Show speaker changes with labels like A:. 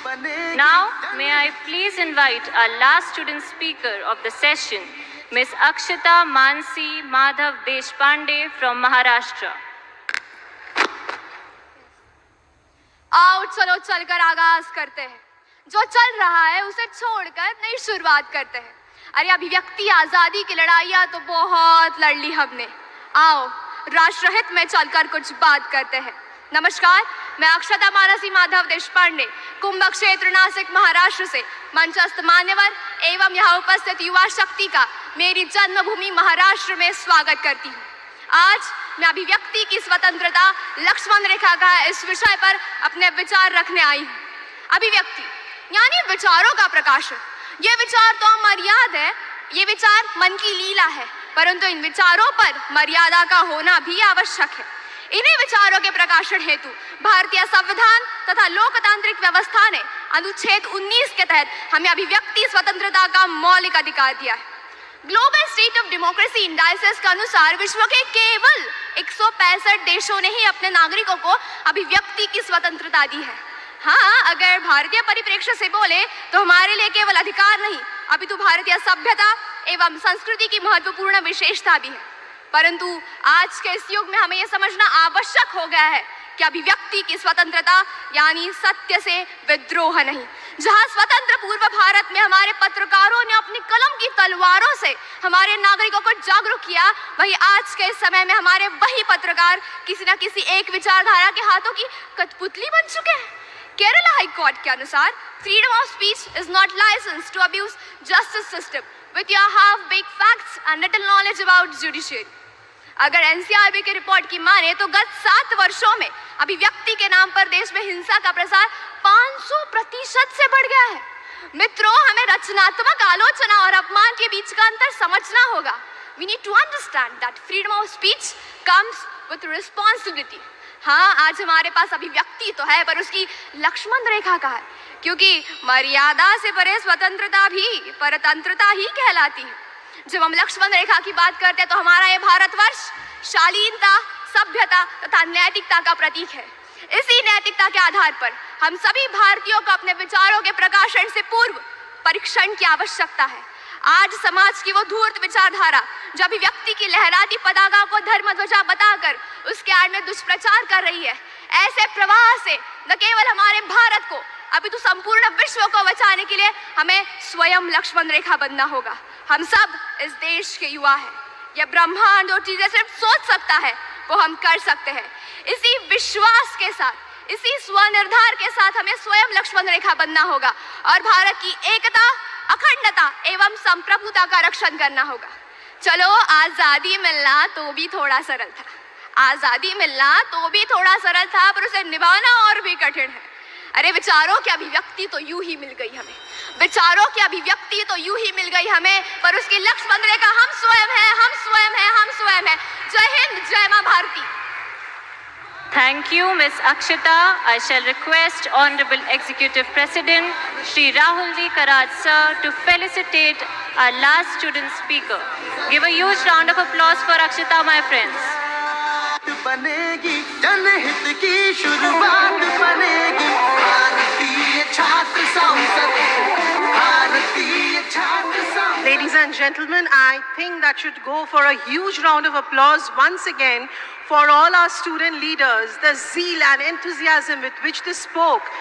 A: Now, may I please invite our last student speaker of the session, Ms. Akshita Mansi Madhav Deshpande from Maharashtra.
B: आओ चलो चलकर आगाज करते हैं, जो चल रहा है उसे छोड़कर नई शुरुआत करते हैं। अरे अभिव्यक्ति आजादी की लड़ाइयाँ तो बहुत लड़ ली हमने, आओ राष्ट्रहित में चलकर कुछ बात करते हैं। नमस्कार, मैं अक्षता मानसी माधव देशपांडे, कुंभ क्षेत्र नासिक महाराष्ट्र से मंचस्थ मान्यवर एवं यहाँ उपस्थित युवा शक्ति का मेरी जन्मभूमि महाराष्ट्र में स्वागत करती हूँ। आज मैं अभिव्यक्ति की स्वतंत्रता लक्ष्मण रेखा का इस विषय पर अपने विचार रखने आई हूँ। अभिव्यक्ति यानी विचारों का प्रकाशन। ये विचार तो अमर्याद है, ये विचार मन की लीला है, परंतु इन विचारों पर मर्यादा का होना भी आवश्यक है। इन्हीं विचारों के प्रकाशन हेतु भारतीय संविधान तथा लोकतांत्रिक व्यवस्था ने अनुच्छेद 19 के तहत हमें अभिव्यक्ति स्वतंत्रता का मौलिक अधिकार दिया है। Global state of democracy indices के अनुसार विश्व के केवल 165 देशों ने ही अपने नागरिकों को अभिव्यक्ति की स्वतंत्रता दी है। हाँ, अगर भारतीय परिप्रेक्ष्य से बोले तो हमारे लिए केवल अधिकार नहीं, अपितु भारतीय सभ्यता एवं संस्कृति की महत्वपूर्ण विशेषता भी है। परंतु आज के इस युग में हमें यह समझना आवश्यक हो गया है कि अभिव्यक्ति की स्वतंत्रता यानी सत्य से विद्रोह नहीं। जहां स्वतंत्र पूर्व भारत में हमारे पत्रकारों ने अपनी कलम की तलवारों से हमारे नागरिकों को जागरूक किया, वहीं आज के इस समय में हमारे वही पत्रकार किसी न किसी एक विचारधारा के हाथों की कठपुतली बन चुके हैं। केरला हाई कोर्ट के अनुसार freedom of speech is not licence to abuse justice system with your half baked facts and little knowledge about judiciary. अगर एनसीआरबी की रिपोर्ट की माने तो गत 7 वर्षों में अभिव्यक्ति के नाम पर देश में हिंसा का प्रसार 500% से बढ़ गया है। मित्रों, हमें रचनात्मक आलोचना और अपमान के बीच का अंतर समझना होगा। We need to understand that freedom of speech comes with responsibility. हाँ, आज हमारे पास अभिव्यक्ति तो है, पर उसकी लक्ष्मण रेखा का है, क्योंकि मर्यादा से परे स्वतंत्रता भी परतंत्रता ही कहलाती है। जब हम लक्ष्मण रेखा की बात करते हैं तो हमारा ये भारतवर्ष शालीनता, सभ्यता तथा नैतिकता का प्रतीक है। इसी नैतिकता के आधार पर हम सभी भारतीयों को अपने विचारों के प्रकाशन से पूर्व परीक्षण की आवश्यकता है। आज समाज की वो धूर्त विचारधारा जो अभिव्यक्ति की लहराती पताका को धर्म ध्वजा बताकर उसके आड़ में दुष्प्रचार कर रही है, ऐसे प्रवाह से न केवल हमारे भारत को अपितु संपूर्ण विश्व को बचाने के लिए हमें स्वयं लक्ष्मण रेखा बनना होगा। हम सब इस देश के युवा हैं। यह ब्रह्मांड जो चीजें सिर्फ सोच सकता है वो हम कर सकते हैं। इसी विश्वास के साथ, इसी स्वनिर्धार के साथ हमें स्वयं लक्ष्मण रेखा बनना होगा और भारत की एकता, अखंडता एवं संप्रभुता का रक्षण करना होगा। चलो, आजादी मिलना तो भी थोड़ा सरल था, आजादी मिलना तो भी थोड़ा सरल था, पर उसे निभाना और भी कठिन है। अरे विचारों की अभिव्यक्ति तो यूं ही मिल गई हमें, विचारों की अभिव्यक्ति तो यूं ही मिल गई हमें, पर उसकी लक्ष्मण रेखा हम स्वयं हैं, हम स्वयं हैं, हम स्वयं हैं। जय हिंद, जय मां Bharti.
A: Thank you, Ms. Akshita. I shall request Honorable Executive President Shri Rahul D. Karaj sir to felicitate our last student speaker. Give a huge round of applause for Akshita, my friends.
C: बनेगी जनहित की शुरुआत बनेगी भारतीय छात्र संसद, भारतीय छात्र संसद।
D: Ladies and gentlemen, I think that should go for a huge round of applause once again for all our student leaders, the zeal and enthusiasm with which they spoke